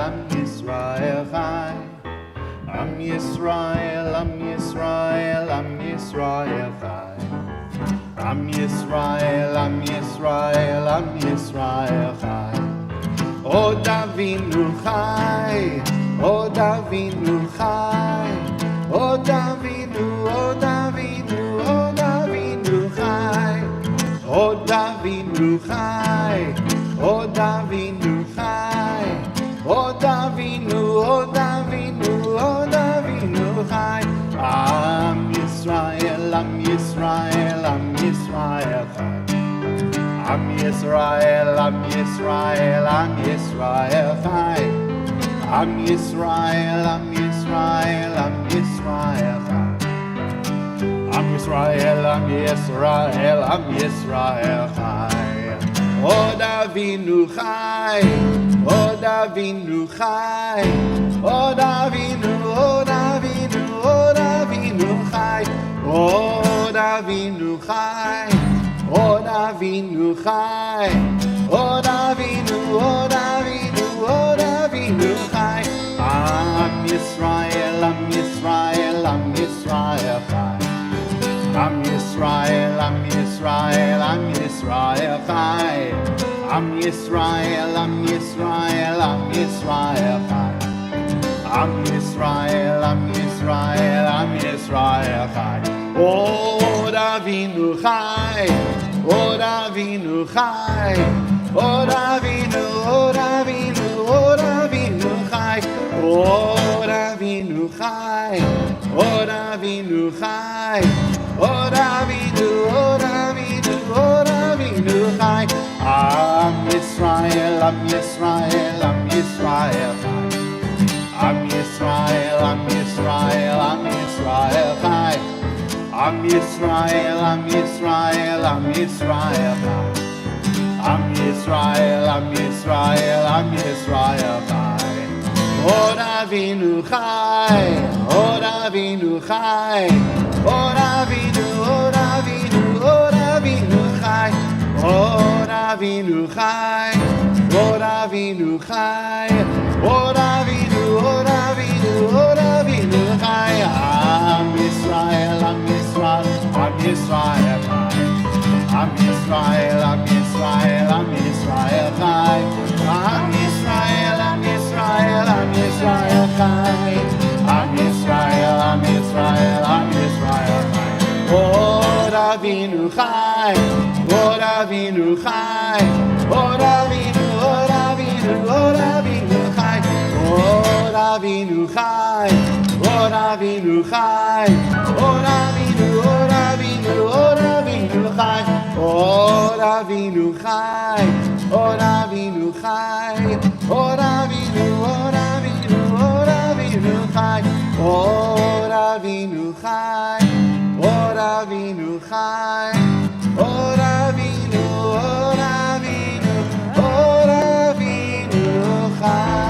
Am Yisrael Chai. Am Yisrael, Am Yisrael, Am Yisrael Chai. Am Yisrael, Am Yisrael, Am Yisrael Chai. Od Avinu Chai, Od Avinu Chai, Od Avinu, Od Avinu, Od Avinu Chai. Od Avinu Chai, Od Avinu Chai, Od Avinu, Od Avinu, Od Avinu Chai. Am Yisrael, Am Yisrael, Am Yisrael Chai. Am Yisrael, Am Yisrael, Am Yisrael Chai. Am Yisrael, Am Yisrael, Am Yisrael Chai. Am Yisrael, Am Yisrael, Am Yisrael Chai. Od Avinu Chai, Od Avinu Chai, Od Avinu, Od Avinu, Od Avinu Chai. Od Avinu Chai, Od Avinu Chai, Od Avinu, Od Avinu, Od Avinu Chai. Am Yisrael, Am Yisrael, Am Yisrael Chai. Am Yisrael, Am Yisrael, Am Yisrael Chai. Am Yisrael, Am Yisrael, Am Yisrael Chai. Am Yisrael, Am Yisrael, Am Yisrael Chai. Od Avinu Chai, Od Avinu Chai, Od Avinu, Od Avinu, Od Avinu Chai. Od Avinu Chai, Od Avinu Chai, Od Avinu, Od Avinu, Od Avinu Chai. Am Yisrael, Am Yisrael, Am Yisrael Chai. Am Yisrael, Am Yisrael, Am Yisrael Chai. Am Yisrael, Am Yisrael, Am Yisrael Chai. Am Yisrael, Am Yisrael, Am Yisrael Chai. Od Avinu Chai, Od Avinu Chai, Od Avinu, Od Avinu, Od Avinu Chai. Od Avinu Chai, Od Avinu Chai, Od Avinu, Od Avinu, Od Avinu Chai. Am Yisrael, Am Yisrael, Am Yisrael Chai. Am Yisrael, Am Yisrael, Am Yisrael Chai. Am Yisrael, Am Yisrael, Am Yisrael Chai. Am Yisrael, Am Yisrael, Am Yisrael Chai. Od Avinu Chai, Od Avinu Chai, Od Avinu, Od Avinu, Od Avinu Chai. Od Avinu Chai, Od Avinu Chai, Od Avinu, Od Avinu, Od Avinu Chai. Od Avinu Chai, Od Avinu Chai, Od Avinu, Od Avinu, Od Avinu Chai. Od Avinu Chai, Od Avinu Chai, Od Avinu, Od Avinu, Od Avinu Chai.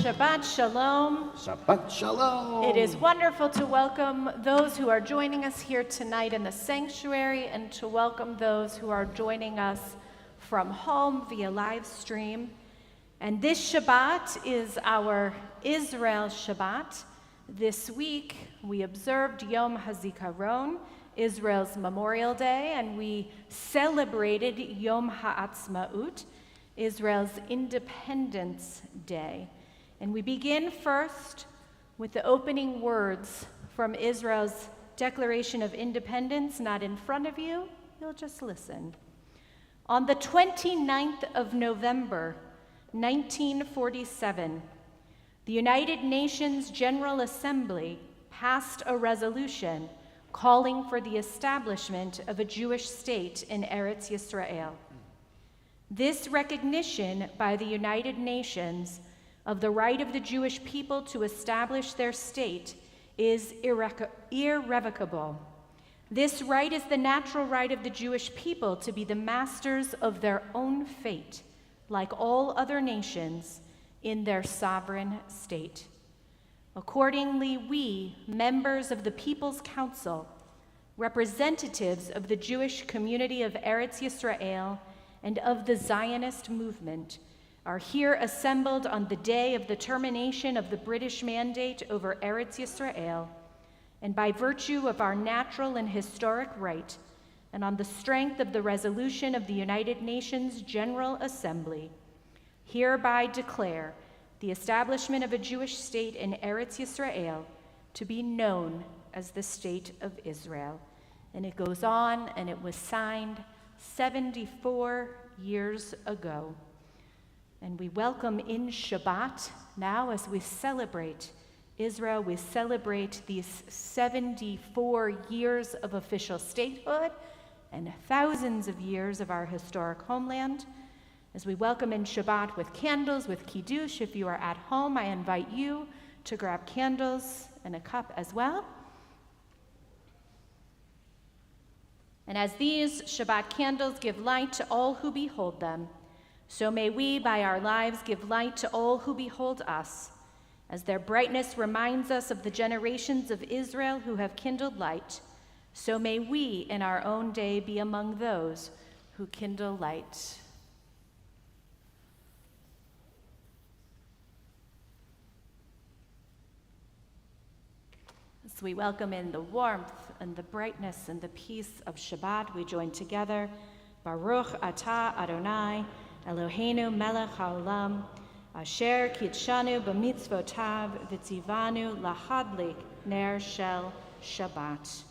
Shabbat Shalom. Shabbat Shalom. It is wonderful to welcome those who are joining us here tonight in the sanctuary and to welcome those who are joining us from home via live stream. And this Shabbat is our Israel Shabbat. This week we observed Yom HaZikaron, Israel's Memorial Day, and we celebrated Yom HaAtzmaut, Israel's Independence Day. And we begin first with the opening words from Israel's Declaration of Independence, not in front of you, you'll just listen. On the 29th of November, 1947, the United Nations General Assembly passed a resolution calling for the establishment of a Jewish state in Eretz Yisrael. This recognition by the United Nations of the right of the Jewish people to establish their state is irrevocable. This right is the natural right of the Jewish people to be the masters of their own fate, like all other nations, in their sovereign state. Accordingly, we, members of the People's Council, representatives of the Jewish community of Eretz Yisrael and of the Zionist movement, are here assembled on the day of the termination of the British Mandate over Eretz Yisrael, and by virtue of our natural and historic right, and on the strength of the resolution of the United Nations General Assembly, hereby declare the establishment of a Jewish state in Eretz Yisrael to be known as the State of Israel. And it goes on, and it was signed 74 years ago. And we welcome in Shabbat now, as we celebrate Israel, we celebrate these 74 years of official statehood and thousands of years of our historic homeland. As we welcome in Shabbat with candles, with Kiddush, if you are at home, I invite you to grab candles and a cup as well. And as these Shabbat candles give light to all who behold them, so may we, by our lives, give light to all who behold us, as their brightness reminds us of the generations of Israel who have kindled light. So may we, in our own day, be among those who kindle light. As we welcome in the warmth and the brightness and the peace of Shabbat, we join together. Baruch atah Adonai, Eloheinu melech haolam, asher kitshanu b'mitzvotav v'tzivanu lahadlik ner shel Shabbat.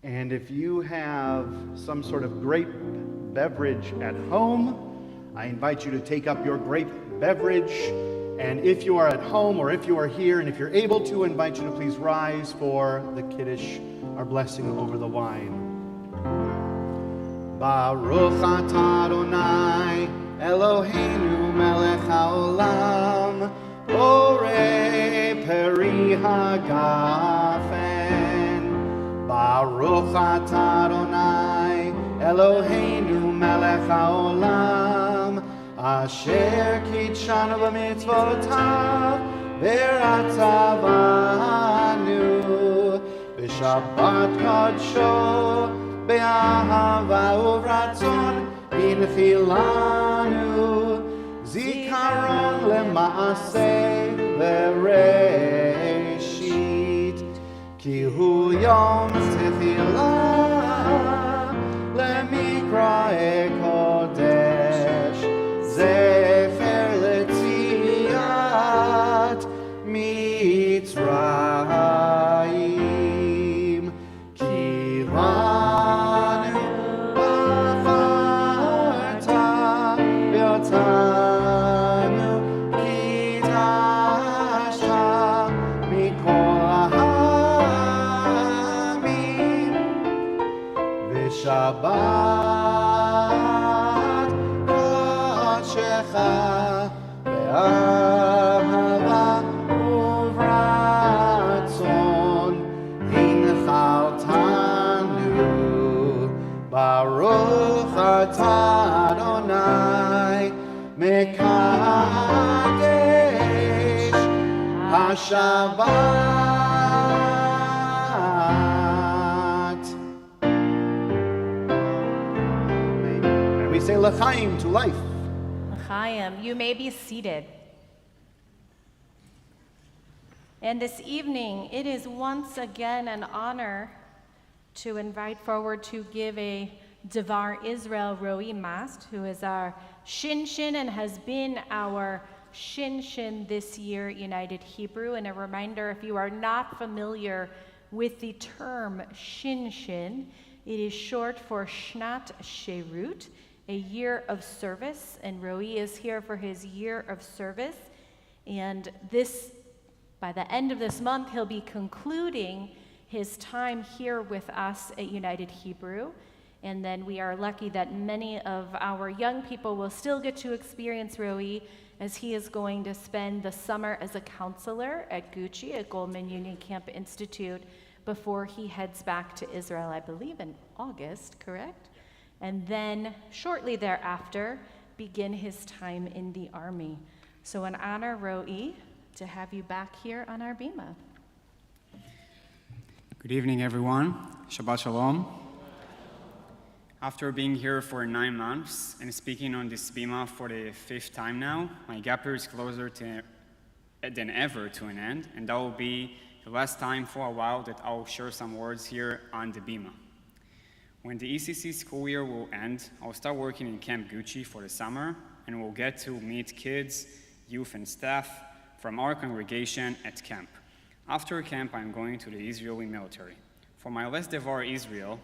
And if you have some sort of grape beverage at home, I invite you to take up your grape beverage. And if you are at home or if you are here and if you're able to, I invite you to please rise for the Kiddush, our blessing over the wine. Baruch atah Adonai, Eloheinu melech haolam, borei peri hagafen. Baruch atah Adonai, Eloheinu melech haolam, asher kitshanu b'mitzvotav v'ratzavanu b'shabbat kadsho be'ahava uvratzon inchilanu zikaron lema'aseh v'reshit ki hu yom techilah lemikra'e kodesh zefer letziat Mitzrayim kivanu b'charta v'yotanu kidashta mikol ha'amim v'shabbat kodshecha be'ahava uvratzon hinchaltanu Baruch atah Adonai mekadesh haShabbat. Amen. And we say l'chaim, to life. L'chaim, you may be seated. And this evening, it is once again an honor to invite forward to give a Devar Israel Ro'i Mast, who is our Shinshin and has been our Shinshin this year at United Hebrew. And a reminder, if you are not familiar with the term Shinshin, it is short for Shnat Sherut, a year of service. And Ro'i is here for his year of service. And by the end of this month, he'll be concluding his time here with us at United Hebrew. And then we are lucky that many of our young people will still get to experience Ro'i, as he is going to spend the summer as a counselor at Gucci at Goldman Union Camp Institute before he heads back to Israel, I believe in August, correct? And then shortly thereafter, begin his time in the army. So an honor, Ro'i, to have you back here on our bima. Good evening, everyone. Shabbat Shalom. After being here for 9 months and speaking on this bima for the 5th time now, my gap year is closer than ever to an end, and that will be the last time for a while that I'll share some words here on the bima. When the ECC school year will end, I'll start working in Camp Gucci for the summer, and we'll get to meet kids, youth, and staff from our congregation at camp. After camp, I'm going to the Israeli military. For my last Devar Israel,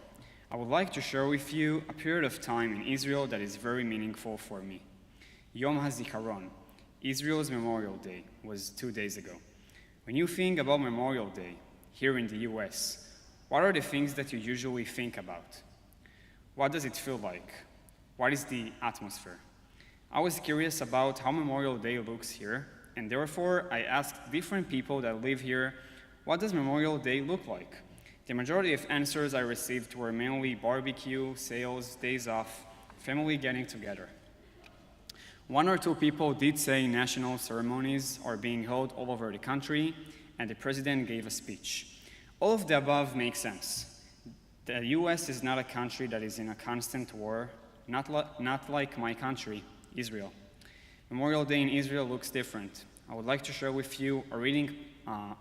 I would like to share with you a period of time in Israel that is very meaningful for me. Yom HaZikaron, Israel's Memorial Day, was 2 days ago. When you think about Memorial Day here in the US, what are the things that you usually think about? What does it feel like? What is the atmosphere? I was curious about how Memorial Day looks here, and therefore I asked different people that live here, what does Memorial Day look like? The majority of answers I received were mainly barbecue, sales, days off, family getting together. 1 or 2 people did say national ceremonies are being held all over the country, and the president gave a speech. All of the above makes sense. The US is not a country that is in a constant war, not like my country, Israel. Memorial Day in Israel looks different. I would like to share with you a reading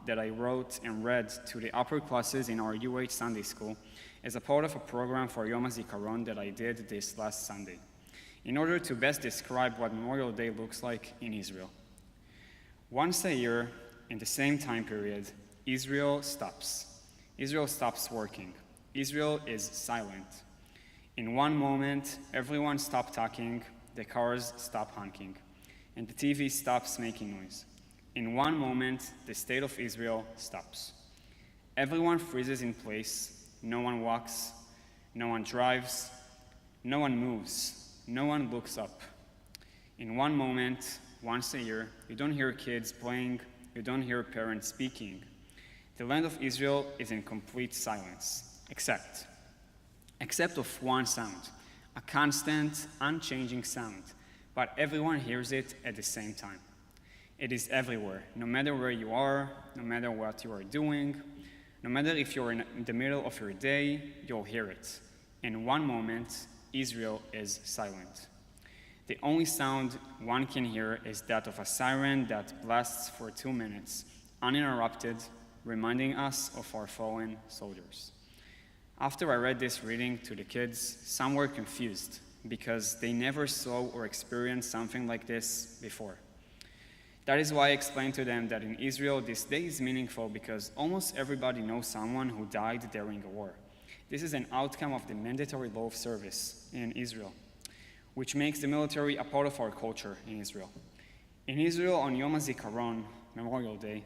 that I wrote and read to the upper classes in our UH Sunday school as a part of a program for Yom HaZikaron that I did this last Sunday, in order to best describe what Memorial Day looks like in Israel. Once a year, in the same time period, Israel stops. Israel stops working. Israel is silent. In one moment, everyone stops talking, the cars stop honking, and the TV stops making noise. In one moment, the state of Israel stops. Everyone freezes in place, no one walks, no one drives, no one moves, no one looks up. In one moment, once a year, you don't hear kids playing, you don't hear parents speaking. The land of Israel is in complete silence, except of one sound, a constant, unchanging sound, but everyone hears it at the same time. It is everywhere, no matter where you are, no matter what you are doing, no matter if you're in the middle of your day, you'll hear it. In one moment, Israel is silent. The only sound one can hear is that of a siren that blasts for 2 minutes, uninterrupted, reminding us of our fallen soldiers. After I read this reading to the kids, some were confused because they never saw or experienced something like this before. That is why I explained to them that in Israel, this day is meaningful because almost everybody knows someone who died during a war. This is an outcome of the mandatory law of service in Israel, which makes the military a part of our culture in Israel. In Israel, on Yom HaZikaron, Memorial Day,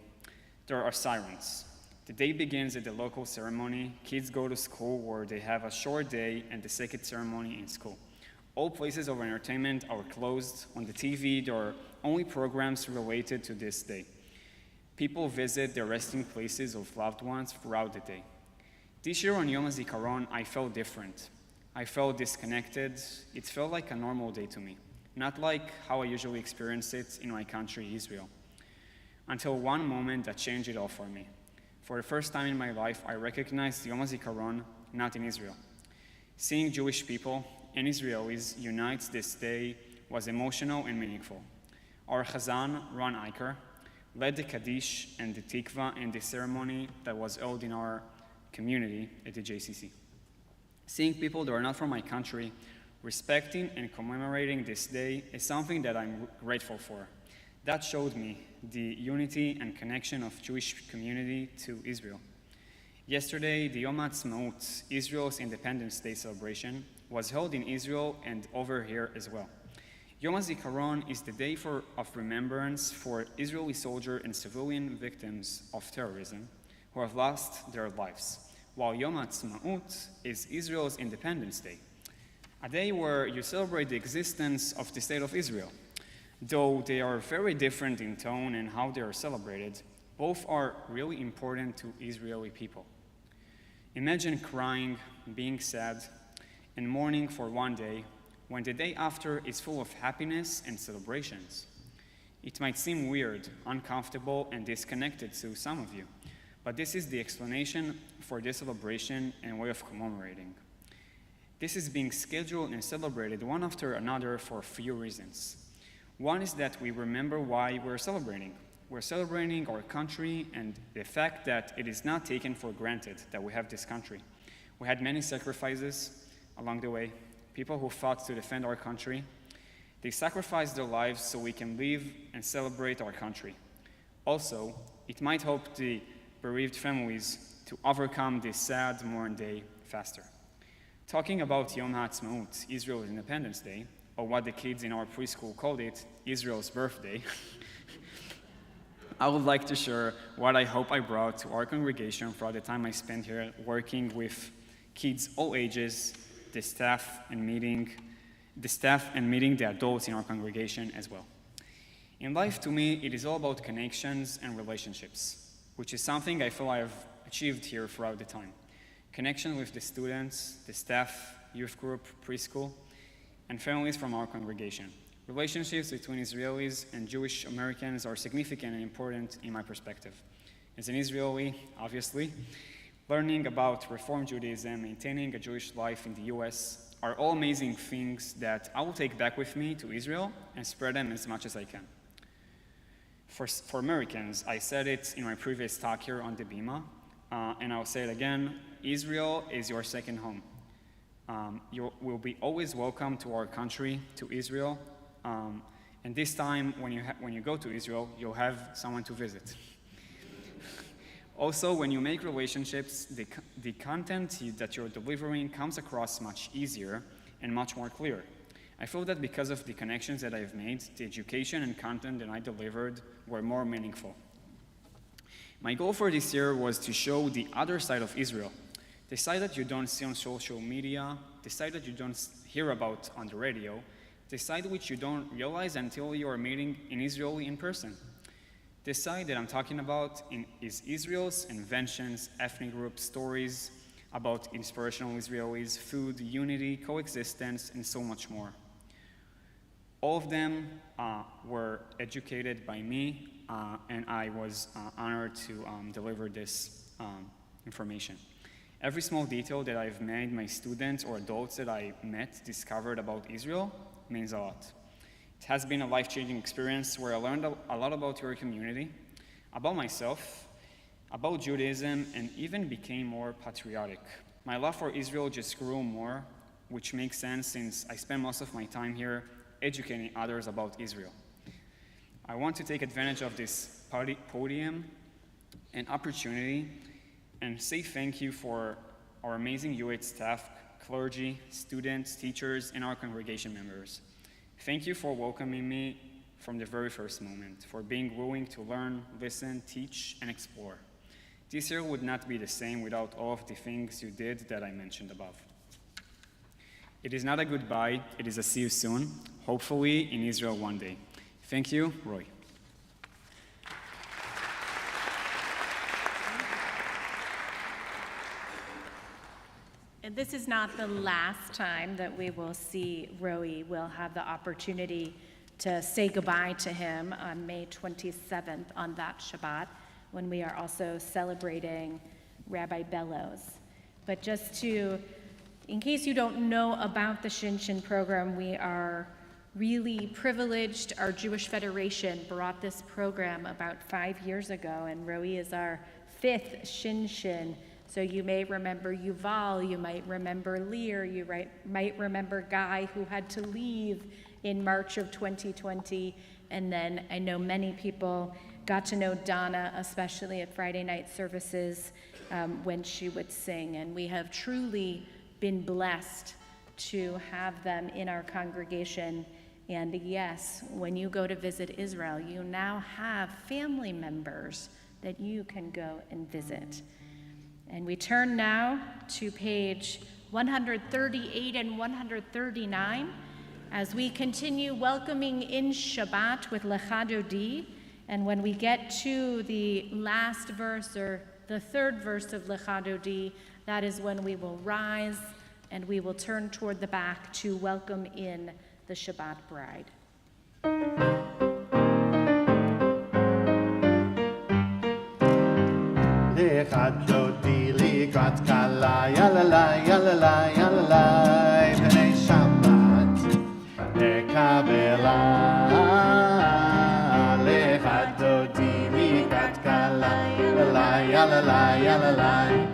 there are sirens. The day begins at the local ceremony. Kids go to school where they have a short day and the second ceremony in school. All places of entertainment are closed. On the TV, there are only programs related to this day. People visit the resting places of loved ones throughout the day. This year on Yom HaZikaron, I felt different. I felt disconnected. It felt like a normal day to me, not like how I usually experience it in my country, Israel. Until one moment that changed it all for me. For the first time in my life, I recognized Yom HaZikaron not in Israel. Seeing Jewish people and Israelis unite this day was emotional and meaningful. Our Chazan, Ron Eicher, led the Kaddish and the Tikva in the ceremony that was held in our community at the JCC. Seeing people that are not from my country respecting and commemorating this day is something that I'm grateful for. That showed me the unity and connection of Jewish community to Israel. Yesterday, the Yom HaAtzmaut, Israel's Independence Day celebration, was held in Israel and over here as well. Yom HaZikaron is the day of remembrance for Israeli soldier and civilian victims of terrorism who have lost their lives, while Yom HaAtzmaut is Israel's Independence Day, a day where you celebrate the existence of the state of Israel. Though they are very different in tone and how they are celebrated, both are really important to Israeli people. Imagine crying, being sad, and mourning for one day, when the day after is full of happiness and celebrations. It might seem weird, uncomfortable, and disconnected to some of you, but this is the explanation for this celebration and way of commemorating. This is being scheduled and celebrated one after another for a few reasons. One is that we remember why we're celebrating. We're celebrating our country and the fact that it is not taken for granted that we have this country. We had many sacrifices along the way, people who fought to defend our country. They sacrificed their lives so we can live and celebrate our country. Also, it might help the bereaved families to overcome this sad modern day faster. Talking about Yom HaAtzmaut, Israel's Independence Day, or what the kids in our preschool called it, Israel's birthday, I would like to share what I hope I brought to our congregation throughout the time I spent here working with kids all ages, the staff and meeting the adults in our congregation as well. In life, to me, it is all about connections and relationships, which is something I feel I have achieved here throughout the time. Connection with the students, the staff, youth group, preschool, and families from our congregation. Relationships between Israelis and Jewish Americans are significant and important in my perspective. As an Israeli, obviously, learning about Reform Judaism, maintaining a Jewish life in the US are all amazing things that I will take back with me to Israel and spread them as much as I can. For Americans, I said it in my previous talk here on the Bima, and I'll say it again, Israel is your second home. You will be always welcome to our country, to Israel, and this time when you go to Israel, you'll have someone to visit. Also, when you make relationships, the content that you're delivering comes across much easier and much more clear. I feel that because of the connections that I've made, the education and content that I delivered were more meaningful. My goal for this year was to show the other side of Israel, the side that you don't see on social media, the side that you don't hear about on the radio, the side which you don't realize until you are meeting an Israeli in person. The side that I'm talking about is Israel's inventions, ethnic groups, stories about inspirational Israelis, food, unity, coexistence, and so much more. All of them were educated by me, and I was honored to deliver this information. Every small detail that I've made my students or adults that I met discovered about Israel means a lot. It has been a life-changing experience where I learned a lot about your community, about myself, about Judaism, and even became more patriotic. My love for Israel just grew more, which makes sense since I spend most of my time here educating others about Israel. I want to take advantage of this podium and opportunity and say thank you for our amazing UH staff, clergy, students, teachers, and our congregation members. Thank you for welcoming me from the very first moment, for being willing to learn, listen, teach, and explore. This year would not be the same without all of the things you did that I mentioned above. It is not a goodbye, it is a see you soon, hopefully in Israel one day. Thank you, Roy. And this is not the last time that we will see Roy. We'll have the opportunity to say goodbye to him on May 27th on that Shabbat, when we are also celebrating Rabbi Bellows. But just to, in case you don't know about the Shinshin program, we are really privileged. Our Jewish Federation brought this program about 5 years ago, and Roy is our 5th Shinshin. So you may remember Yuval, you might remember Lear, you might remember Guy, who had to leave in March of 2020. And then I know many people got to know Donna, especially at Friday night services when she would sing. And we have truly been blessed to have them in our congregation. And yes, when you go to visit Israel, you now have family members that you can go and visit. And we turn now to page 138 and 139 as we continue welcoming in Shabbat with Lecha Dodi. And when we get to the last verse, or the third verse of Lecha Dodi, that is when we will rise and we will turn toward the back to welcome in the Shabbat bride. Lecha Dodi, likrat kala, yalalai, yalalai, yalalai. לך דודי לקראת כלה, יללי,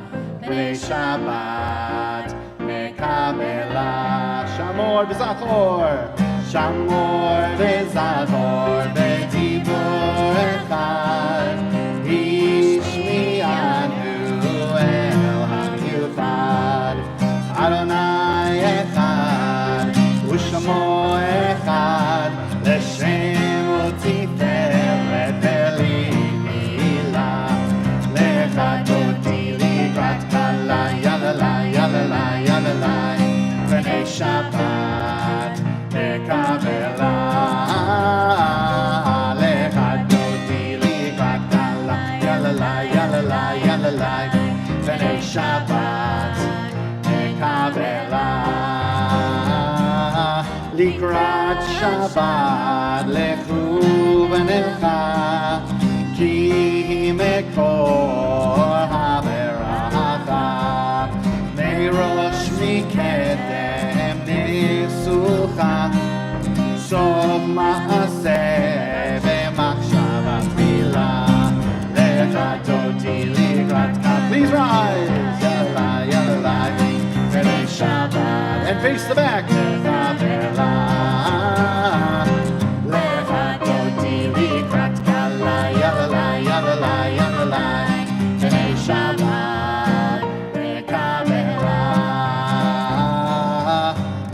בני שבת מקבלה. שמור וזכור, שמור וזכור, בדיבור אחד, השמיענו אל המיוחד. אדוני אחד, ושמו אחד, לשם ותפארת ולקהילה. לך דודי לקראת כלה, יללי, בני שבת מקבלה. לך דודי לקראת כלה, יללי, בני שבת מקבלה. לקראת שבת לכו ונלכה, כי מקור הברכה, מראש מקדם ניסוחה, סוף מעשה ומחשבה תפילה. לך דודי לקראת כלה. Please rise, יללי, בני שבת, and face the back. לך דודי לקראת כלה, יללי, בני שבת מקבלה.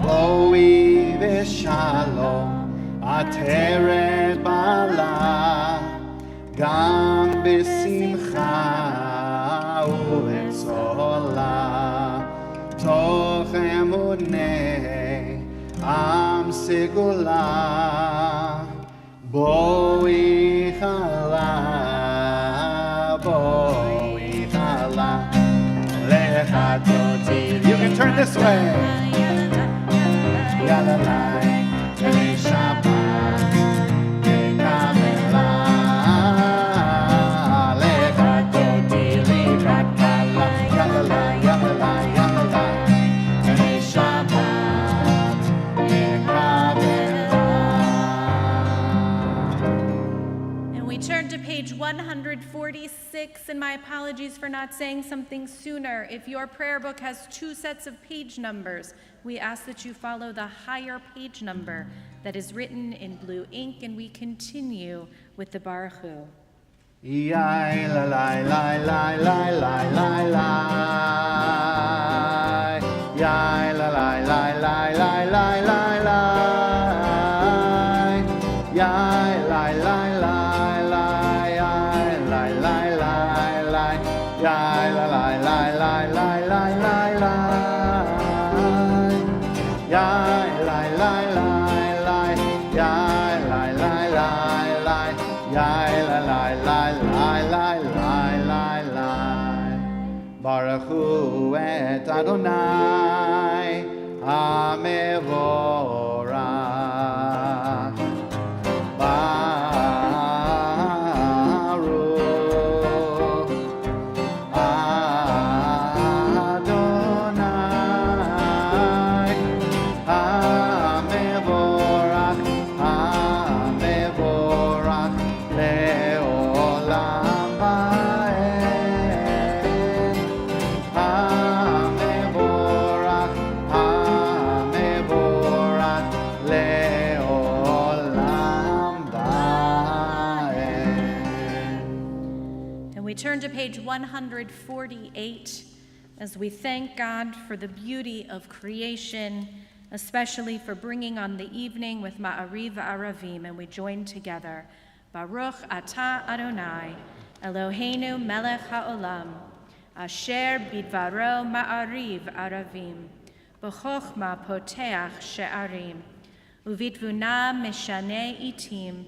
בואי ושלום, עטרת בעלה, גם בשמחה ובצהלה, תוך אמוני עם סגולה. בואי חלה, לך דודי. You can turn this way. יללי, בני שבת מקבלה. לך דודי לקראת כלה, יללי, בני שבת מקבלה. And we turn to page 146, and my apologies for not saying something sooner. If your prayer book has two sets of page numbers, we ask that you follow the higher page number that is written in blue ink, and we continue with the Baruch Hu. Baruch Hu et Adonai HaMevorach. Baruch Adonai HaMevorach, le'olam va'ed. HaMevorach le'olam va'ed. And we turn to page 148 as we thank God for the beauty of creation, especially for bringing on the evening with Ma'ariv Aravim, and we join together. Baruch Atah Adonai, Eloheinu melech ha'olam, asher bidvaro Ma'ariv Aravim, b'chochma poteach she'arim, uvitvuna meshane itim,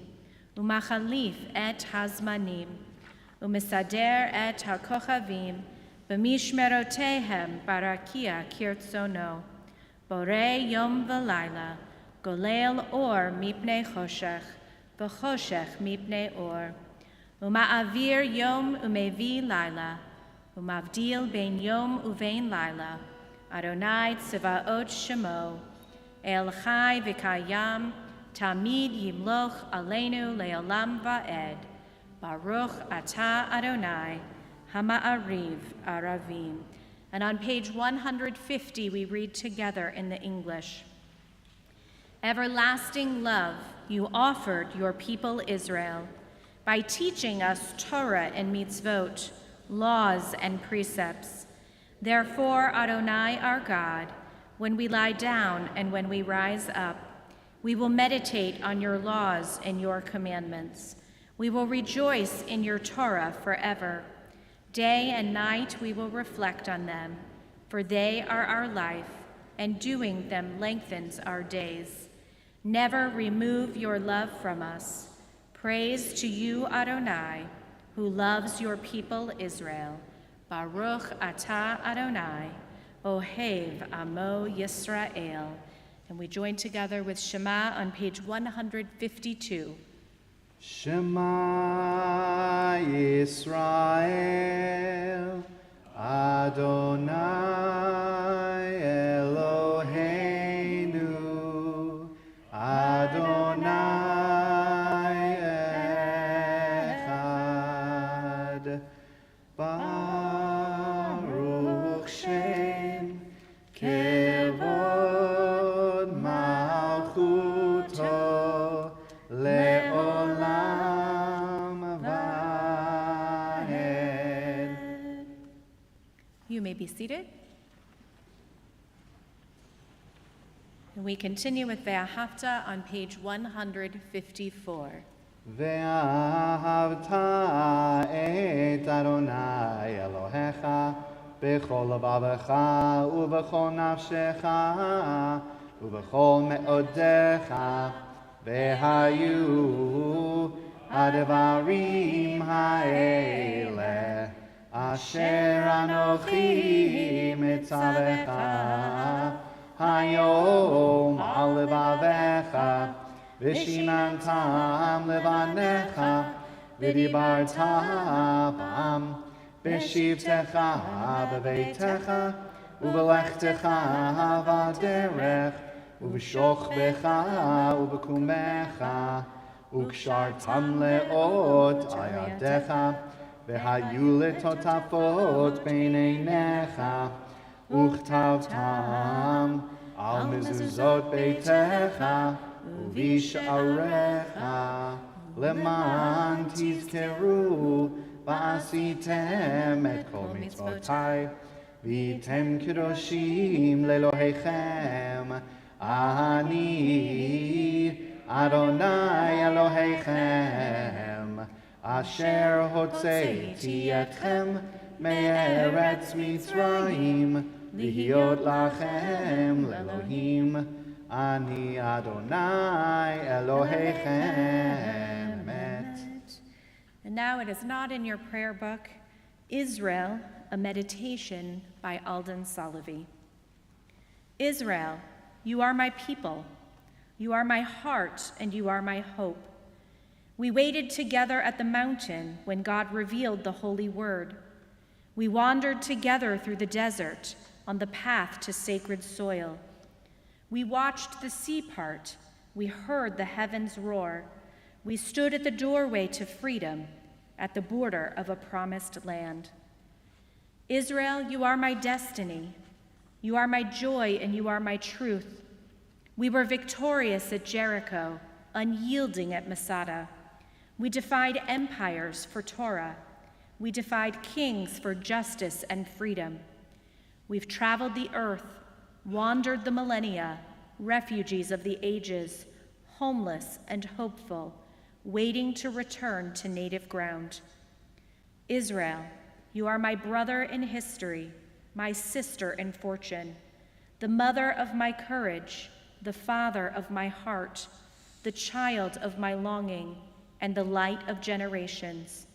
umachalif et hazmanim, umisader et hakochavim, b'mishmerotehem barakia kirtzono, Borei yom v'layla, golel or mipnei choshech, v'choshech mipnei or, uma'avir yom umevi layla, umavdil ben yom uvein layla, Adonai tzvaot shemo, El chai v'kayam, Tamid Yimloch Aleinu Leolam Va'ed. Baruch Atah Adonai, Hama'ariv Aravim. And on page 150, we read together in the English. Everlasting love, you offered your people Israel by teaching us Torah and mitzvot, laws and precepts. Therefore, Adonai our God, when we lie down and when we rise up, we will meditate on your laws and your commandments. We will rejoice in your Torah forever. Day and night we will reflect on them, for they are our life, and doing them lengthens our days. Never remove your love from us. Praise to you, Adonai, who loves your people Israel. Baruch atah Adonai, Ohev Amo Yisrael. And we join together with Shema on page 152. Shema Yisrael, Adonai Eloheinu, Adonai Echad, Baruch Shem Kevod Malchuto Le'olam Vahed. You may be seated. And we continue with Ve'ahavta on page 154. Ve'ahavta et Adonai Elohecha b'chol levavecha u'b'chol nafshecha u'b'chol me'odecha ve'hayu advarim ha'eleh asher anochi mitzavecha hayom al levavecha v'shinantam levanecha v'dibarta bam b'shivtecha b'veitecha u'b'lechtecha v'aderech u'b'shochbecha u'b'kumecha u'kshartam le'ot ayadecha v'hayu letotafot b'neinecha u'chtavtam al mezuzot beitecha u'v'sha'arecha leman tizkeru v'asitem et kol mitzvotai v'tem kedoshim le'Elohechem ani Adonai Elohechem asher hotzeiti etchem me'eretz Mitzrayim lihiot lachem le'Elohim ani Adonai Elohechem emet. And now it is not in your prayer book, Israel, a meditation by Alden Salavi. Israel, you are my people. You are my heart and you are my hope. We waited together at the mountain when God revealed the holy word. We wandered together through the desert on the path to sacred soil. We watched the sea part. We heard the heavens roar. We stood at the doorway to freedom, at the border of a promised land. Israel, you are my destiny. You are my joy and you are my truth. We were victorious at Jericho, unyielding at Masada. We defied empires for Torah. We defied kings for justice and freedom. We've traveled the earth, wandered the millennia, refugees of the ages, homeless and hopeful, waiting to return to native ground. Israel, you are my brother in history, my sister in fortune, the mother of my courage, the father of my heart, the child of my longing, and the light of generations.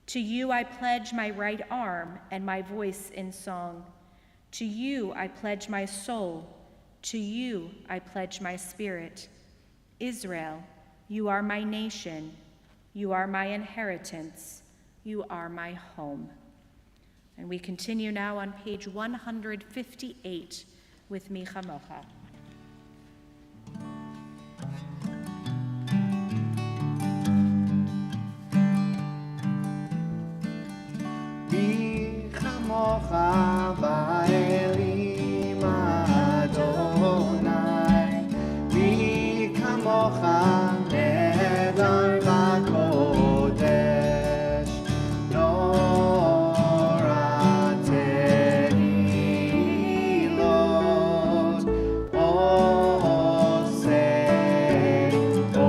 To you I pledge my right arm and my voice in song. To you I pledge my soul. To you I pledge my spirit. Israel, you are my nation. You are my inheritance. You are my home. And we continue now on page 158 with Mi Chamocha. kamocha ba'elim Adonai, mi kamocha nedar v'kodesh, norah tehilot,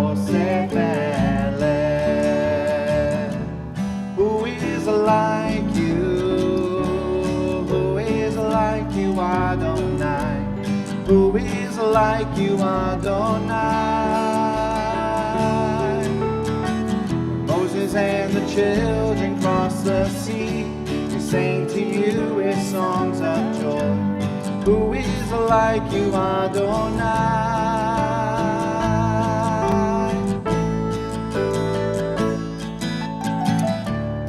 oseh veleh. Who is like you? Who is like you, Adonai? Who is like you, Adonai? Moses and the children crossed the sea. We sang to you with songs of joy. Who is like you, Adonai?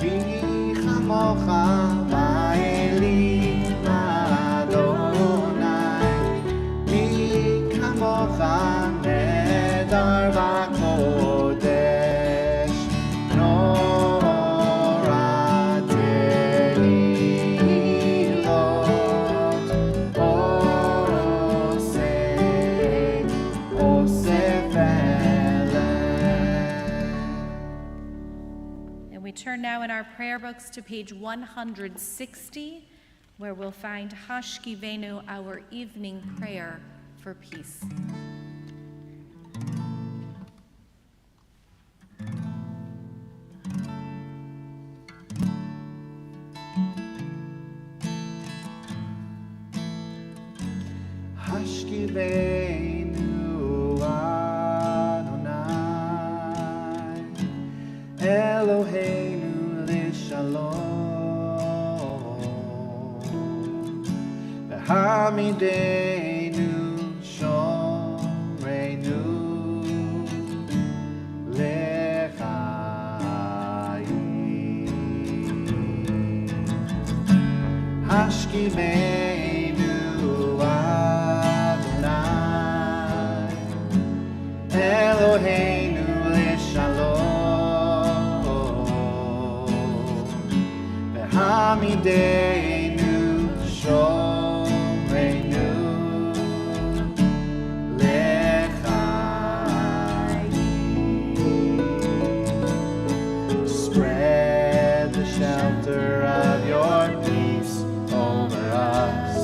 Mi chamocha ba'elim Adonai, mi kamocha nedar v'kodesh, norah tehilot, oseh veleh. And we turn now in our prayer books to page 160, where we'll find Hashkivenu, our evening prayer for peace. Hashkivenu Adonai, Eloheinu lishalom, v'hamidenu shomreinu lechayim. Hashkivenu Adonai, Eloheinu lishalom, v'hamidenu shomreinu lechayim. Spread the shelter of your peace over us.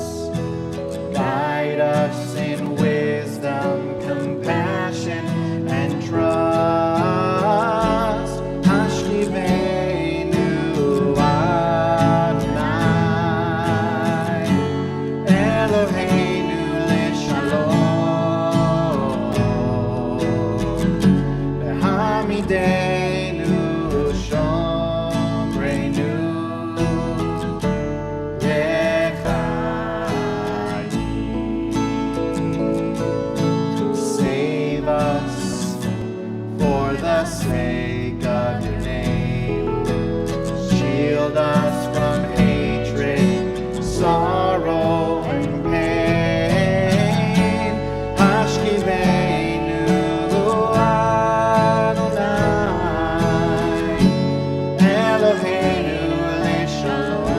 Guide us in wisdom, compassion, and trust. Hashkivenu Adonai, Eloheinu lishalom, v'hamidenu shomreinu lechayim. Save us for the sake of your name. Shield us from hatred, sorrow, and pain. Hashkivenu Adonai, Eloheinu lishalom,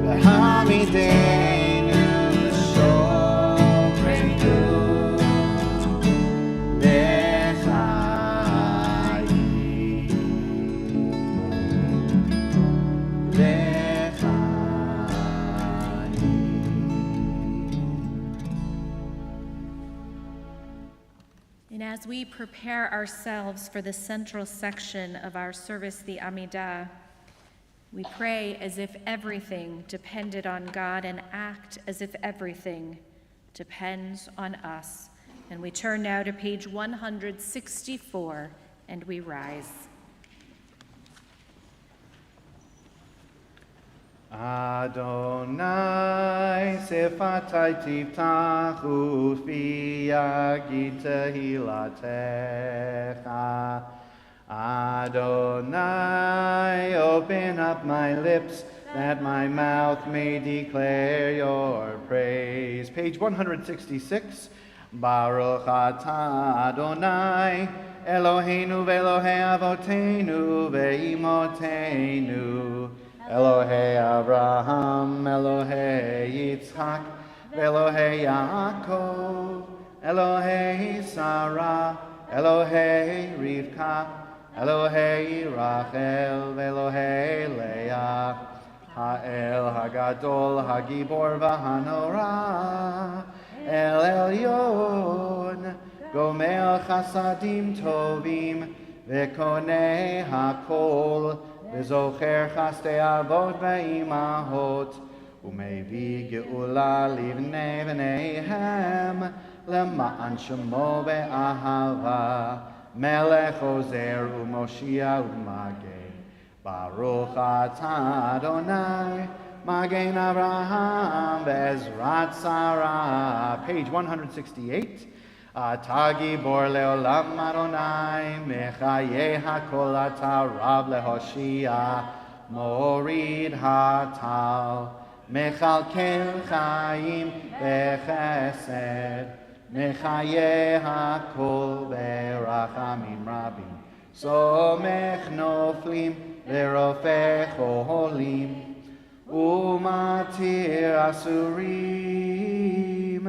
v'hamidenu shomreinu And as we prepare ourselves for the central section of our service, the Amidah, we pray as if everything depended on God and act as if everything depends on us. And we turn now to page 164 and we rise. Adonai sefatai tiftachu fi yagid tehilatecha. Adonai, open up my lips that my mouth may declare your praise. Page 166. Baruch atah Adonai, Eloheinu ve'Elohei avoteinu ve'imotenu, Elohei Abraham, Elohei Yitzchak, ve'Elohei Yaakov, Elohei Sarah, Elohei Rivka, Elohei Rachel, ve'Elohei Leah, Ha'el Hagadol, Hagibor v'Hanora, El Elyon, Gomel Chasadim Tovim, Ve'konei Hakol, Ve'zocher Chastei Avot Ve'imahot, U'mevi Geula Livnei V'neihem, Lema'an Shemo Be'ahava, Melech Ozer U'Moshia U'Magei, Baruch atah Adonai, Magen Avraham Bezrat Sarah. Page 168. Atah Gibor Leolam Adonai, Mechaye Hakol Atah Rab Lehoshia, Morid Hatal, Mechalkel Chaim Bechesed, Mechaye Hakol Berachamim Rabim, Somech Noflim Verofech Oholim, Umatir Asurim,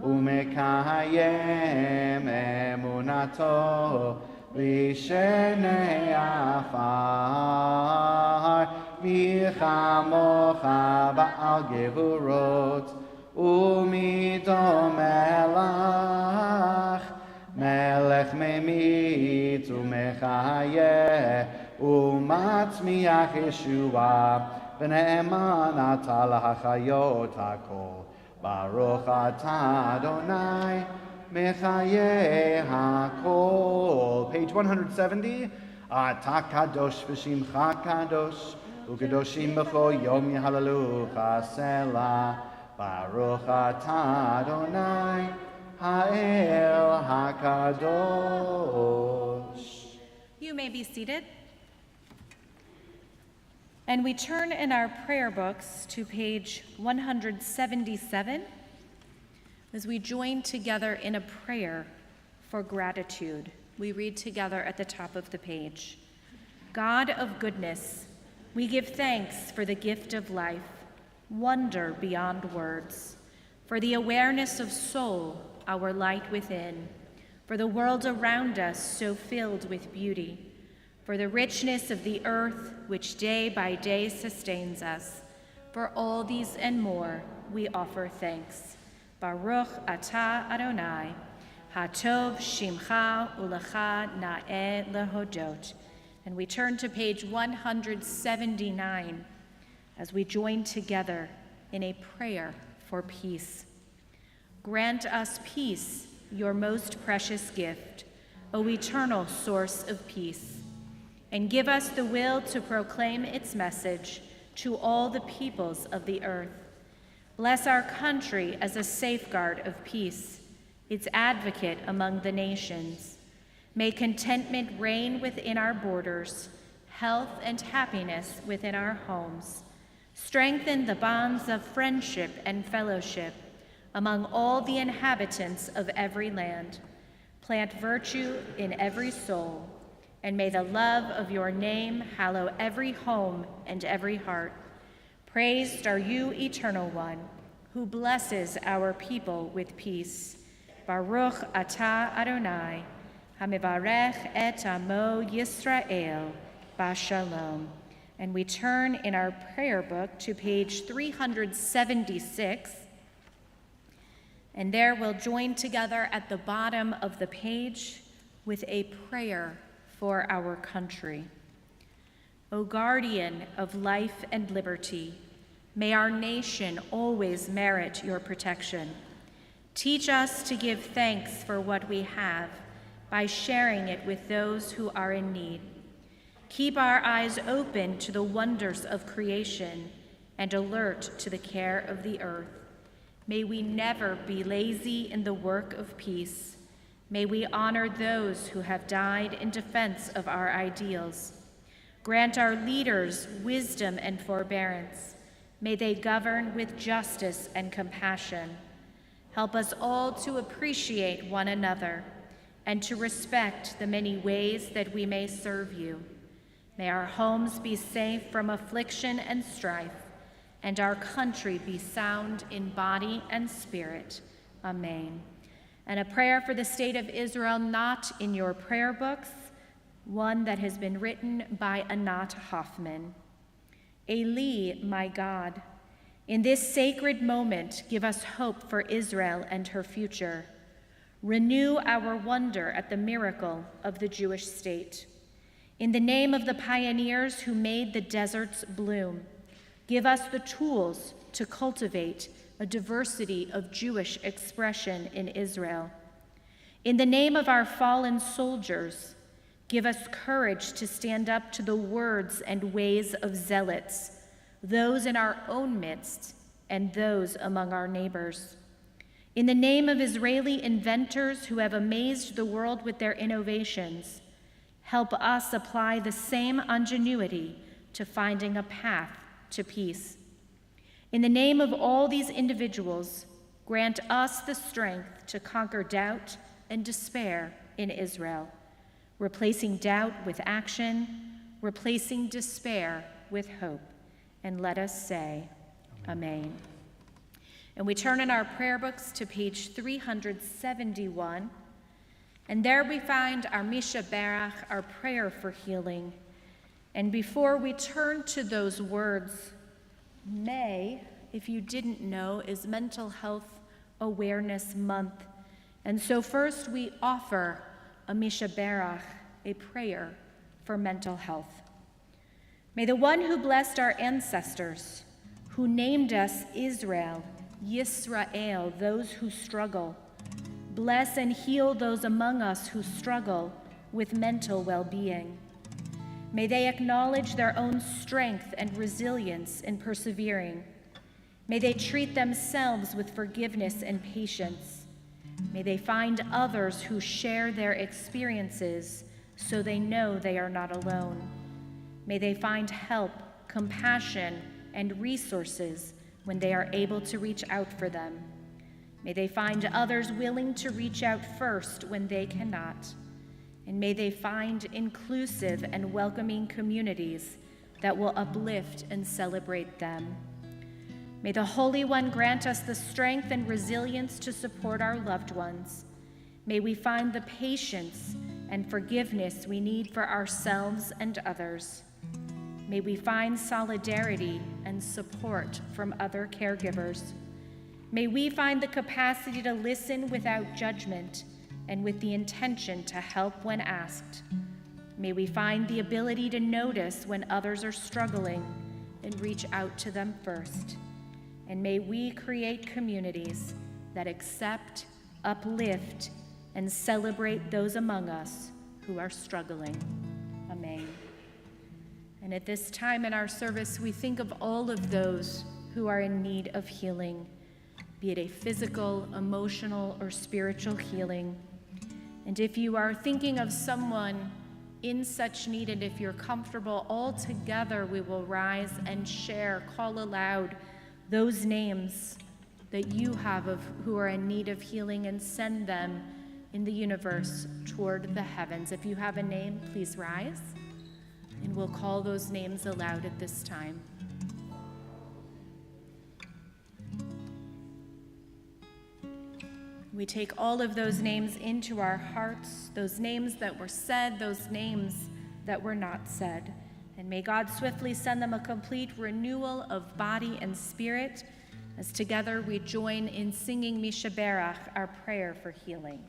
Umekayem Emunato, Vishenei Afar, Vichamocha Ba'al Gevurot, Umidom Melach, Melech Memit Umechayeh, Umatzmiach Yeshua, V'ne'eman atah lahachayot hakol. Baruch atah Adonai, Mechaye hakol. Page 170. Atah kadosh v'shimcha kadosh, u'kadoshim b'cho yom yehalalucha selah. Baruch atah Adonai, ha'el hakadosh. You may be seated. And we turn in our prayer books to page 177 as we join together in a prayer for gratitude. We read together at the top of the page. God of goodness, we give thanks for the gift of life, wonder beyond words, for the awareness of soul, our light within, for the world around us so filled with beauty, for the richness of the earth which day by day sustains us. For all these and more, we offer thanks. Baruch atah Adonai, hatov shimcha ulecha na'eh lehodot. And we turn to page 179 as we join together in a prayer for peace. Grant us peace, your most precious gift, O eternal source of peace, and give us the will to proclaim its message to all the peoples of the earth. Bless our country as a safeguard of peace, its advocate among the nations. May contentment reign within our borders, health and happiness within our homes. Strengthen the bonds of friendship and fellowship among all the inhabitants of every land. Plant virtue in every soul, and may the love of your name hallow every home and every heart. Praised are you, Eternal One, who blesses our people with peace. Baruch atah Adonai, hamivarech et amo Yisrael, bashalom. And we turn in our prayer book to page 376, and there we'll join together at the bottom of the page with a prayer for our country. O guardian of life and liberty, may our nation always merit your protection. Teach us to give thanks for what we have by sharing it with those who are in need. Keep our eyes open to the wonders of creation and alert to the care of the earth. May we never be lazy in the work of peace. May we honor those who have died in defense of our ideals. Grant our leaders wisdom and forbearance. May they govern with justice and compassion. Help us all to appreciate one another and to respect the many ways that we may serve you. May our homes be safe from affliction and strife, and our country be sound in body and spirit. Amen. And a prayer for the state of Israel, not in your prayer books, one that has been written by Anat Hoffman. Eli, my God, in this sacred moment, give us hope for Israel and her future. Renew our wonder at the miracle of the Jewish state. In the name of the pioneers who made the deserts bloom, give us the tools to cultivate a diversity of Jewish expression in Israel. In the name of our fallen soldiers, give us courage to stand up to the words and ways of zealots, those in our own midst and those among our neighbors. In the name of Israeli inventors who have amazed the world with their innovations, help us apply the same ingenuity to finding a path to peace. In the name of all these individuals, grant us the strength to conquer doubt and despair in Israel, replacing doubt with action, replacing despair with hope. And let us say, Amen. And we turn in our prayer books to page 371, and there we find our Misha Barach, our prayer for healing. And before we turn to those words, May, if you didn't know, is Mental Health Awareness Month. And so first we offer a Misha Barach, a prayer for mental health. May the one who blessed our ancestors, who named us Israel, Yisrael, those who struggle, bless and heal those among us who struggle with mental well-being. May they acknowledge their own strength and resilience in persevering. May they treat themselves with forgiveness and patience. May they find others who share their experiences so they know they are not alone. May they find help, compassion, and resources when they are able to reach out for them. May they find others willing to reach out first when they cannot. And may they find inclusive and welcoming communities that will uplift and celebrate them. May the Holy One grant us the strength and resilience to support our loved ones. May we find the patience and forgiveness we need for ourselves and others. May we find solidarity and support from other caregivers. May we find the capacity to listen without judgment and with the intention to help when asked. May we find the ability to notice when others are struggling and reach out to them first. And may we create communities that accept, uplift, and celebrate those among us who are struggling. Amen. And at this time in our service, we think of all of those who are in need of healing, be it a physical, emotional, or spiritual healing. And if you are thinking of someone in such need, and if you're comfortable, all together we will rise and share, call aloud those names that you have of who are in need of healing and send them in the universe toward the heavens. If you have a name, please rise. And we'll call those names aloud at this time. We take all of those names into our hearts, those names that were said, those names that were not said. And may God swiftly send them a complete renewal of body and spirit, as together we join in singing Misha Barach, our prayer for healing.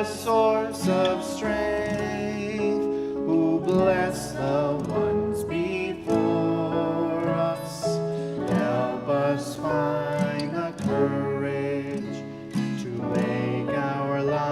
Source of strength, who bless the ones before us, help us find the courage to make our lives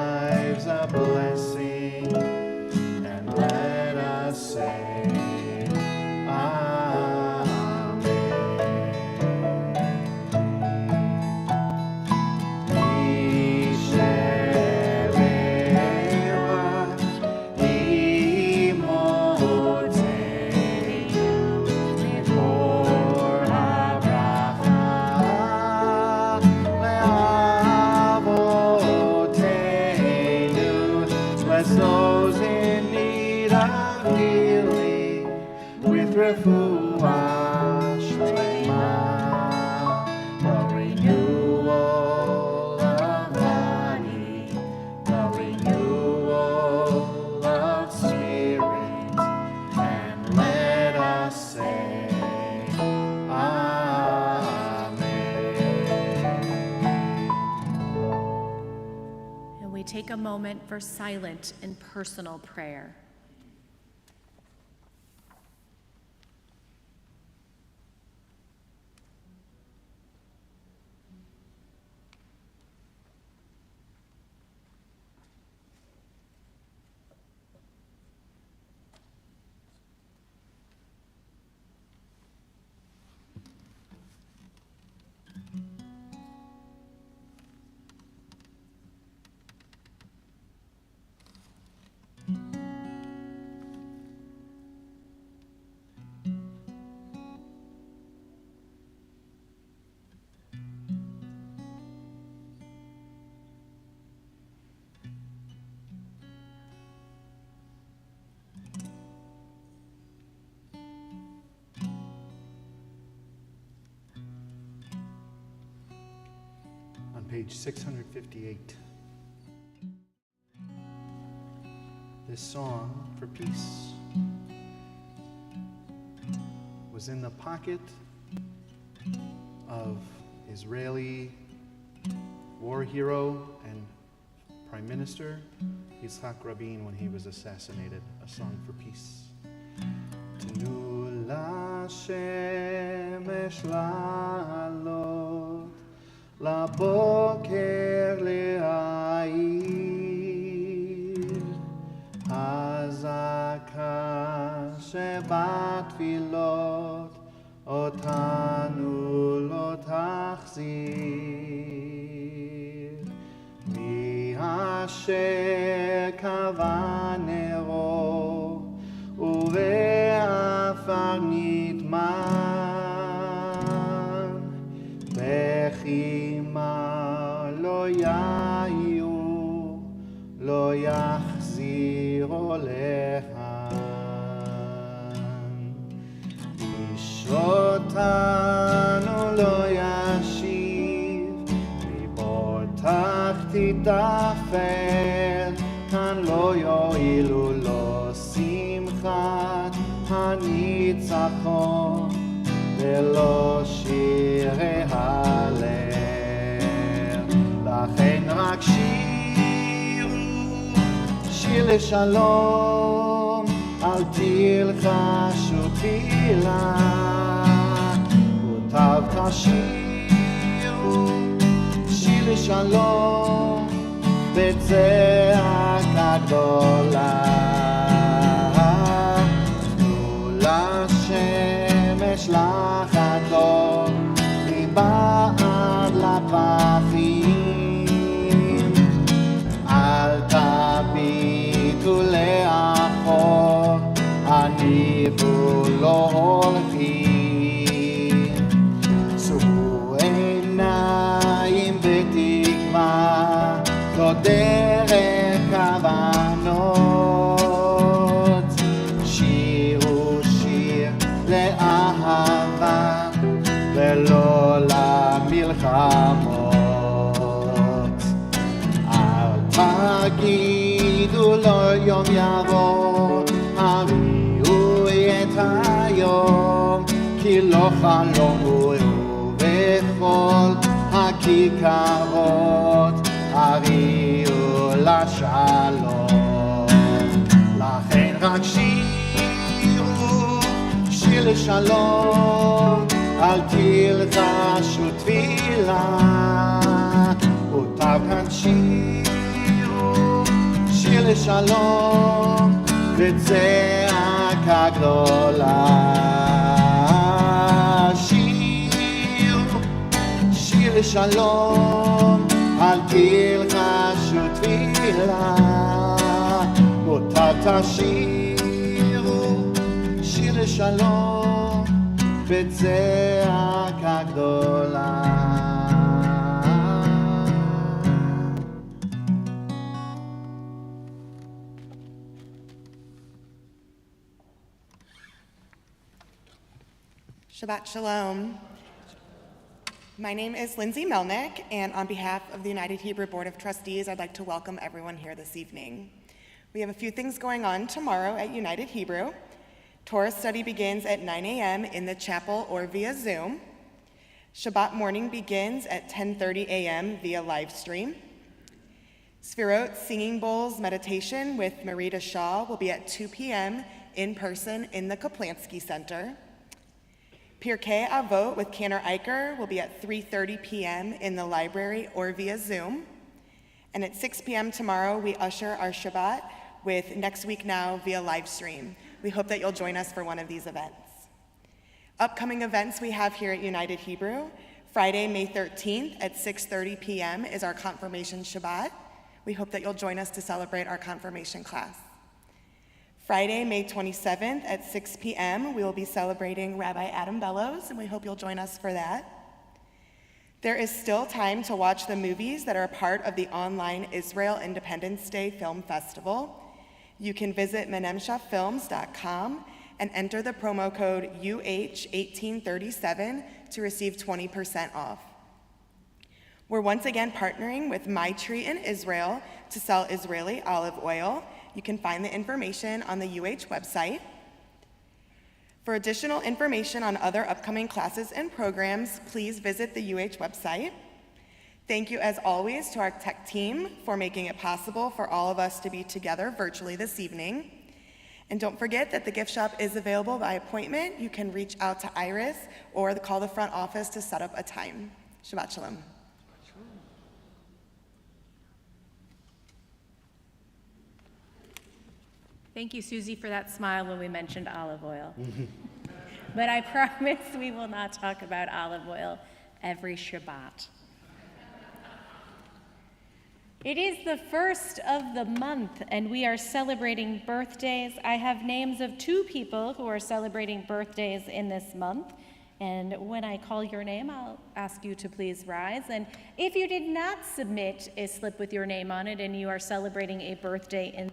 take a moment for silent and personal prayer. On page 658. This song for peace was in the pocket of Israeli war hero and Prime Minister Yitzhak Rabin when he was assassinated. A song for peace. Tnu l'shemesh la'alot לבוקר להאיר, הזעקה שבתפילות אותנו לא תחזיר. מי אשר כבה נרו ובעפר נטמן, בחימה לא יהיו, לא יחזירו לכאן. איש אותנו לא ישיב, מבור תחתית אפל, כאן לא יועילו לו שמחת הניצחון, ולא שירי הלל. לכן רק שירו שיר לשלום, אל תלחשו תפילה, מוטב תשירו שיר לשלום בצעקה גדולה. תנו לשמש לחדור מבעד לפחים, אל תביטו לאחור, הניבו לא הולכים. שאו עיניים בתקווה, זו דרך כוונות. שירו שיר לאהבה ולא למלחמות. אל תגידו לו יום יבוא, הביאו את היום, כי לא חלום הוא בכל הכיכרות, הביאו לשלום. לכן רק שירו שיר לשלום, אל תלחשו תפילה, מוטב כאן שירו שיר לשלום בצעקה גדולה. שירו שיר לשלום, אל תלחשו תפילה, מוטב תשירו שיר לשלום בצעקה גדולה. Shabbat Shalom. My name is Lindsay Melnick, and on behalf of the United Hebrew Board of Trustees, I'd like to welcome everyone here this evening. We have a few things going on tomorrow at United Hebrew. Torah study begins at 9 a.m. in the chapel or via Zoom. Shabbat morning begins at 10:30 a.m. via live stream. Sfirot Singing Bowls meditation with Marita Shaw will be at 2 p.m. in person in the Kaplansky Center. Pirkei Avot with Cantor Eicher will be at 3:30 p.m. in the library or via Zoom. And at 6 p.m. tomorrow, we usher our Shabbat with Next Week Now via live stream. We hope that you'll join us for one of these events. Upcoming events we have here at United Hebrew. Friday, May 13th at 6:30 p.m. is our Confirmation Shabbat. We hope that you'll join us to celebrate our confirmation class. Friday, May 27th at 6 p.m., we will be celebrating Rabbi Adam Bellows, and we hope you'll join us for that. There is still time to watch the movies that are a part of the online Israel Independence Day Film Festival. You can visit menemshafilms.com and enter the promo code UH1837 to receive 20% off. We're once again partnering with My Tree in Israel to sell Israeli olive oil. You can find the information on the UH website. For additional information on other upcoming classes and programs, please visit the UH website. Thank you, as always, to our tech team for making it possible for all of us to be together virtually this evening. And don't forget that the gift shop is available by appointment. You can reach out to Iris or call the front office to set up a time. Shabbat Shalom. Thank you, Susie, for that smile when we mentioned olive oil. But I promise we will not talk about olive oil every Shabbat. It is the first of the month, and we are celebrating birthdays. I have names of 2 people who are celebrating birthdays in this month. And when I call your name, I'll ask you to please rise. And if you did not submit a slip with your name on it and you are celebrating a birthday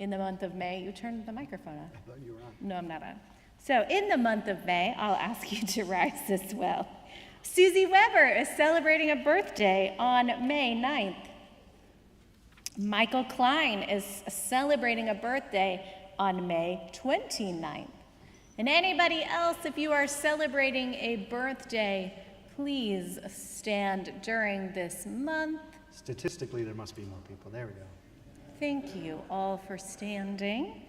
in the month of May, you turned the microphone on. I thought you were on. No, I'm not on. So in the month of May, I'll ask you to rise as well. Susie Weber is celebrating a birthday on May 9th. Michael Klein is celebrating a birthday on May 29th. And anybody else, if you are celebrating a birthday, please stand during this month. Statistically, there must be more people. There we go. Thank you all for standing.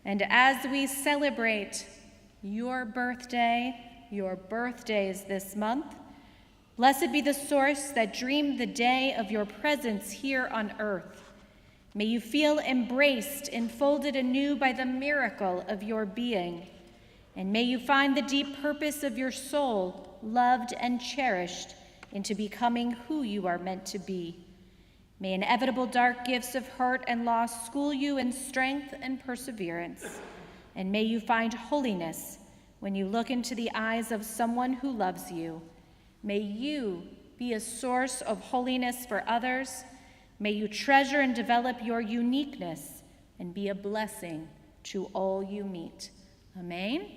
And as we celebrate your birthdays this month, blessed be the source that dreamed the day of your presence here on earth. May you feel embraced, enfolded anew by the miracle of your being. And may you find the deep purpose of your soul, loved and cherished, into becoming who you are meant to be. May inevitable dark gifts of hurt and loss school you in strength and perseverance. And may you find holiness when you look into the eyes of someone who loves you. May you be a source of holiness for others. May you treasure and develop your uniqueness and be a blessing to all you meet. Amen.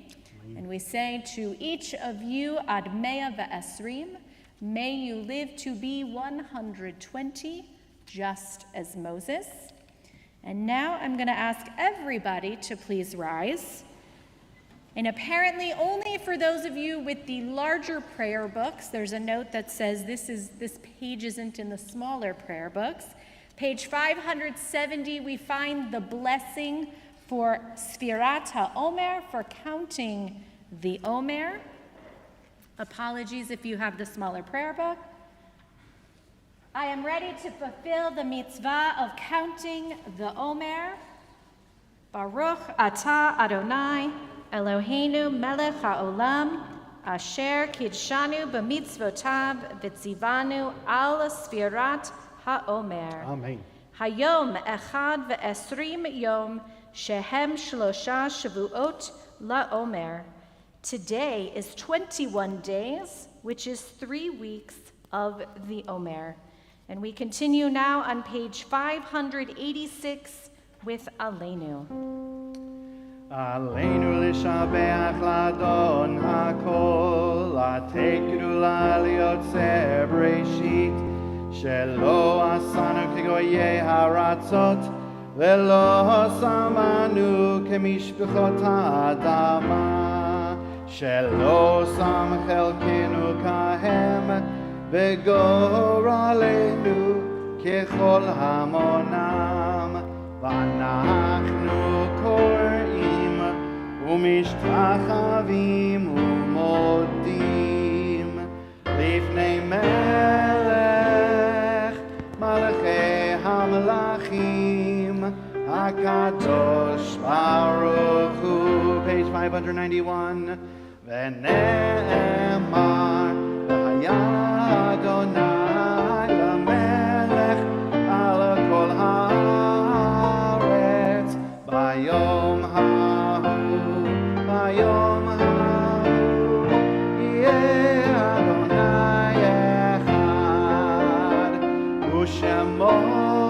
And we say to each of you, Ad Mea Ve'esrim, may you live to be 120, just as Moses. And now I'm going to ask everybody to please rise. And apparently only for those of you with the larger prayer books, there's a note that says this page isn't in the smaller prayer books. Page 570, we find the blessing for Sfirat HaOmer, for counting the Omer. Apologies if you have the smaller prayer book. I am ready to fulfill the mitzvah of counting the Omer. Baruch atah Adonai, Eloheinu melech haolam, asher kidshanu b'mitzvotav v'tzivanu al sfirat haomer. Amen. Hayom echad ve'esrim yom shehem shlosha shavuot la'omer. Today is 21 days, which is 3 weeks of the Omer. And we continue now on page 586 with Aleinu. Aleinu l'shabeach l'adon hakol, לתת גדולה ליוצר בראשית, שלא עשנו כגויי הארצות, ולא שמנו כמשפחות האדמה, שלא שם חלקנו כהם, וגורלנו ככל המונם, ואנחנו קוראים ומשתחווים ומודים לפני מלך מלכי המלכים הקדוש ברוך הוא. Page 591. ונאמר והיה אדוני למלך על כל הארץ ביום ההוא, ביום ההוא יהיה אדוני אחד ושמו אחד.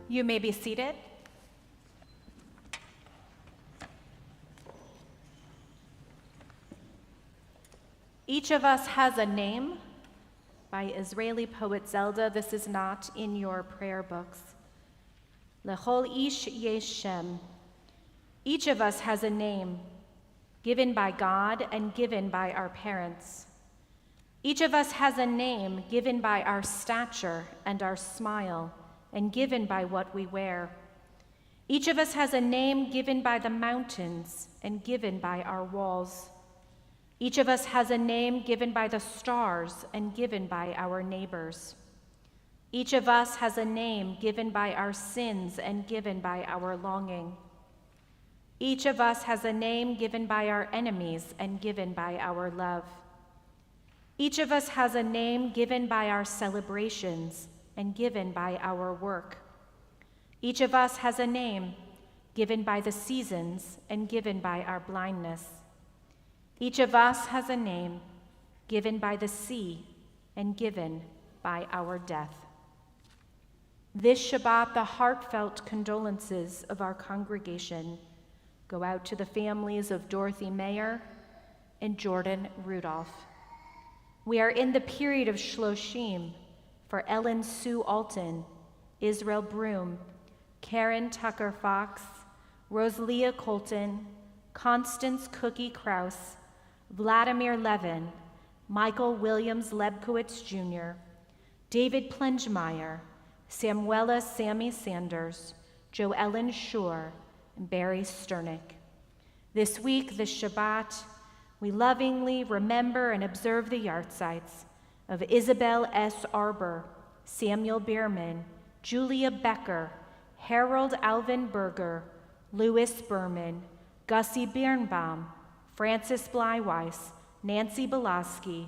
You may be seated. Each of us has a name. By Israeli poet Zelda. This is not in your prayer books. Lechol ish yesh shem. Each of us has a name given by God and given by our parents. Each of us has a name given by our stature and our smile and given by what we wear. Each of us has a name given by the mountains and given by our walls. Each of us has a name given by the stars and given by our neighbors. Each of us has a name given by our sins and given by our longing. Each of us has a name given by our enemies and given by our love. Each of us has a name given by our celebrations and given by our work. Each of us has a name given by the seasons and given by our blindness. Each of us has a name given by the sea and given by our death. This Shabbat, the heartfelt condolences of our congregation go out to the families of Dorothy Mayer and Jordan Rudolph. We are in the period of Shloshim for Ellen Sue Alton, Israel Broom, Karen Tucker Fox, Rosalia Colton, Constance Cookie Kraus, Vladimir Levin, Michael Williams Lebkowitz Jr., David Plengemeyer, Samuela Sammy Sanders, Joellen Shore, and Barry Sternick. This week, this Shabbat, we lovingly remember and observe the yahrzeits of Isabel S. Arbor, Samuel Bierman, Julia Becker, Harold Alvin Berger, Louis Berman, Gussie Birnbaum, Francis Bleiweiss, Nancy Belaski,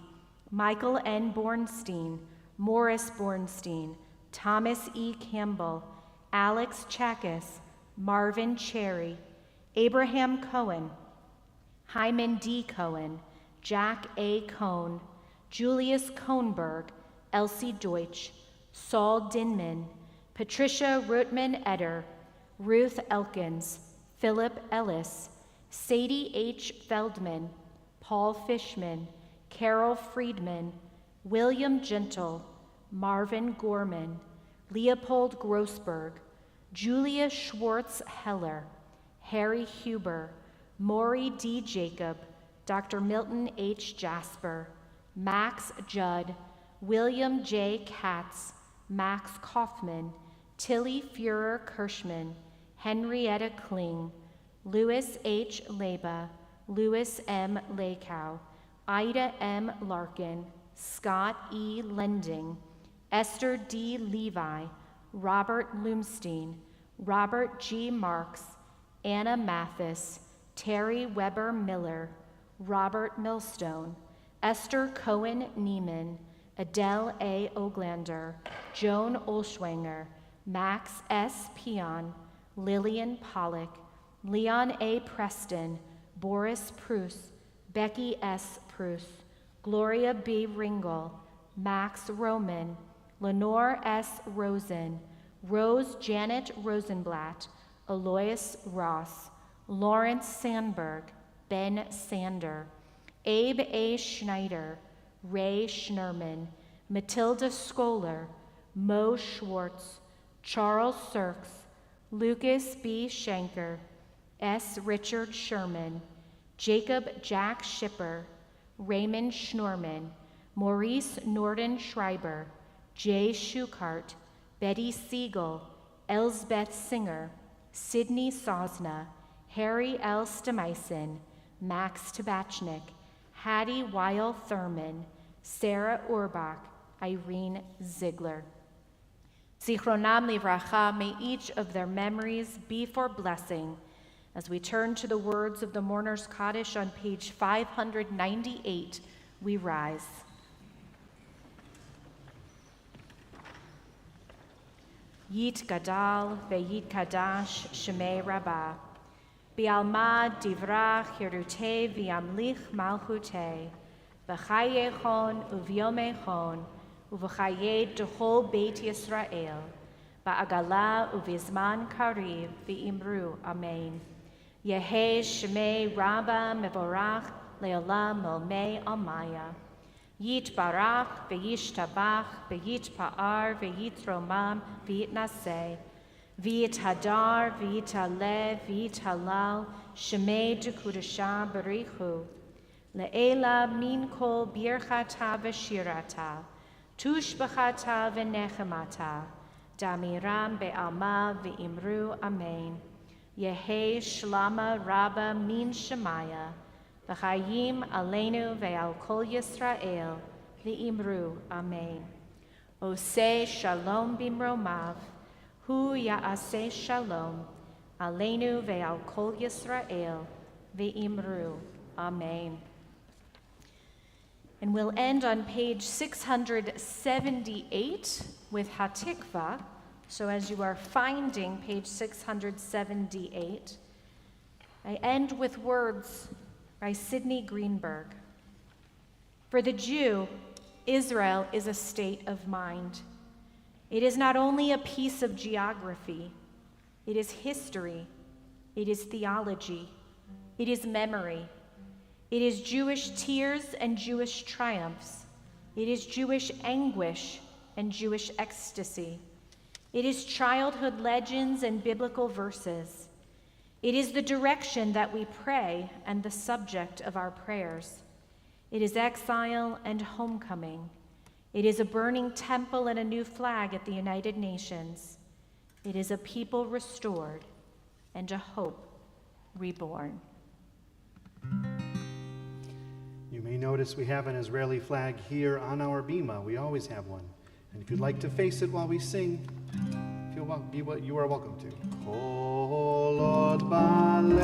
Michael N. Bornstein, Morris Bornstein, Thomas E. Campbell, Alex Chakis, Marvin Cherry, Abraham Cohen, Hyman D. Cohen, Jack A. Cohn, Julius Kohnberg, Elsie Deutsch, Saul Dinman, Patricia Rootman Eder, Ruth Elkins, Philip Ellis, Sadie H. Feldman, Paul Fishman, Carol Friedman, William Gentle, Marvin Gorman, Leopold Grossberg, Julia Schwartz Heller, Harry Huber, Maury D. Jacob, Dr. Milton H. Jasper, Max Judd, William J. Katz, Max Kaufman, Tilly Führer Kirschman, Henrietta Kling, Louis H. Leba, Louis M. Lakow, Ida M. Larkin, Scott E. Lending, Esther D. Levi, Robert Lumstein, Robert G. Marks, Anna Mathis, Terry Weber Miller, Robert Millstone, Esther Cohen Neiman, Adele A. Oglander, Joan Olschwanger, Max S. Peon, Lillian Pollock, Leon A. Preston, Boris Prus, Becky S. Prus, Gloria B. Ringel, Max Roman, Lenore S. Rosen, Rose Janet Rosenblatt, Alois Ross, Lawrence Sandberg, Ben Sander, Abe A. Schneider, Ray Schnerman, Matilda Scholar, Mo Schwartz, Charles Sirks, Lucas B. Schenker, S. Richard Sherman, Jacob Jack Schipper, Raymond Schnorman, Maurice Norden Schreiber, Jay Schukart, Betty Siegel, Elsbeth Singer, Sidney Sosna, Harry L. Stemyson, Max Tabachnik, Hattie Weil Thurman, Sarah Urbach, Irene Ziegler. Zichronam livracha, may each of their memories be for blessing. As we turn to the words of the Mourner's Kaddish on page 598, we rise. Yit Gadal ve'yit Kadash Shemei Rabbah. Bi'alma divrach hirute v'yamlich malchute. V'chayechon uvyomechon uv'chaye dechol Beit Yisrael. Ba'agala uvizman kariv v'imru amen. Yehe Shemei Rabbah mevorach le'olam olmei almaya. Yit barach ve'yish tabach ve'yit pa'ar ve'yit romam ve'yit naseh ve'yit hadar ve'yit aleh ve'yit halal shemei dekudasha barichu le'ela min kol birchata v'shirata tushbachata v'nechemata damiram be'alma ve'imru amen. Yehe shlama rabba min shemaya V'chayim aleinu ve'al kol Yisrael, v'imru, amen. Oseh shalom bimromav, hu ya'aseh shalom, aleinu ve'al kol Yisrael, v'imru, amen. And we'll end on page 678 with Hatikva. So as you are finding page 678, I end with words by Sidney Greenberg. For the Jew, Israel is a state of mind. It is not only a piece of geography, it is history, it is theology, it is memory, it is Jewish tears and Jewish triumphs, it is Jewish anguish and Jewish ecstasy, it is childhood legends and biblical verses. It is the direction that we pray and the subject of our prayers. It is exile and homecoming. It is a burning temple and a new flag at the United Nations. It is a people restored and a hope reborn. You may notice we have an Israeli flag here on our bima. We always have one. And if you'd like to face it while we sing, you are welcome to. Kol od balevav